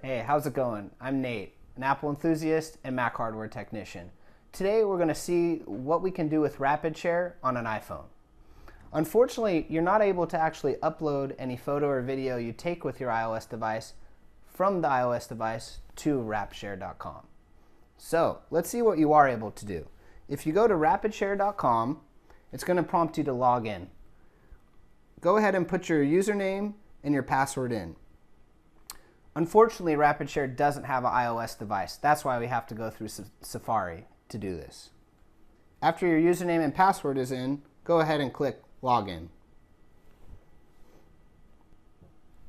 Hey, how's it going? I'm Nate, an Apple enthusiast and Mac hardware technician. Today we're going to see what we can do with RapidShare on an iPhone. Unfortunately, you're not able to actually upload any photo or video you take with your iOS device from the iOS device to rapidshare.com. So let's see what you are able to do. If you go to rapidshare.com, it's going to prompt you to log in. Go ahead and put your username and your password in. Unfortunately, RapidShare doesn't have an iOS device. That's why we have to go through Safari to do this. After your username and password is in, go ahead and click Login.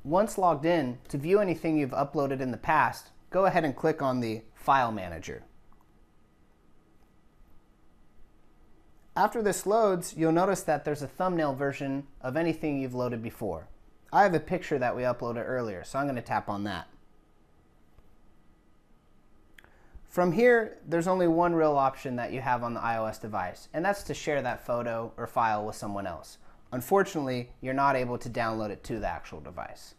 Once logged in, to view anything you've uploaded in the past, go ahead and click on the File Manager. After this loads, you'll notice that there's a thumbnail version of anything you've loaded before. I have a picture that we uploaded earlier, so I'm going to tap on that. From here, there's only one real option that you have on the iOS device, and that's to share that photo or file with someone else. Unfortunately, you're not able to download it to the actual device.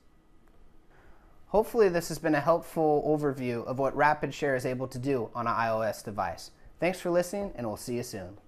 Hopefully this has been a helpful overview of what RapidShare is able to do on an iOS device. Thanks for listening, and we'll see you soon.